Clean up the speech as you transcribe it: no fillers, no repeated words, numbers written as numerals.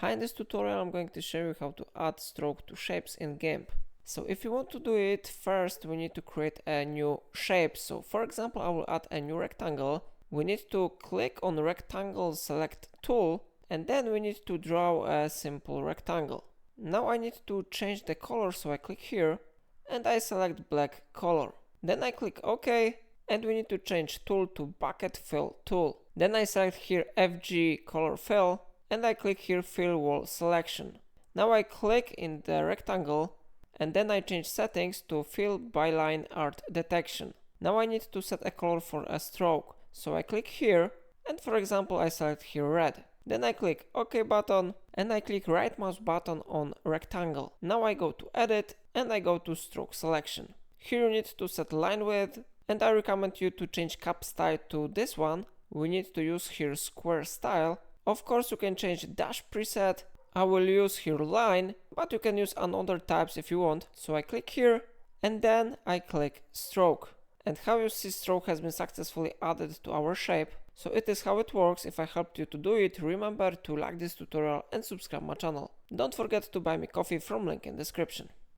Hi, in this tutorial I'm going to show you how to add stroke to shapes in GIMP. So if you want to do it, first we need to create a new shape. So for example, I will add a new rectangle. We need to click on Rectangle Select Tool and then we need to draw a simple rectangle. Now I need to change the color, so I click here and I select black color. Then I click OK and we need to change tool to Bucket Fill Tool. Then I select here FG Color Fill and I click here Fill Wall Selection. Now I click in the rectangle and then I change settings to Fill Byline Art Detection. Now I need to set a color for a stroke, so I click here and for example I select here red. Then I click OK button and I click right mouse button on rectangle. Now I go to edit and I go to stroke selection. Here you need to set line width and I recommend you to change cap style to this one. We need to use here square style. Of course you can change dash preset. I will use here line, but you can use another types if you want. So I click here and then I click stroke. And how you see stroke has been successfully added to our shape. So it is how it works. If I helped you to do it, remember to like this tutorial and subscribe my channel. Don't forget to buy me coffee from link in description.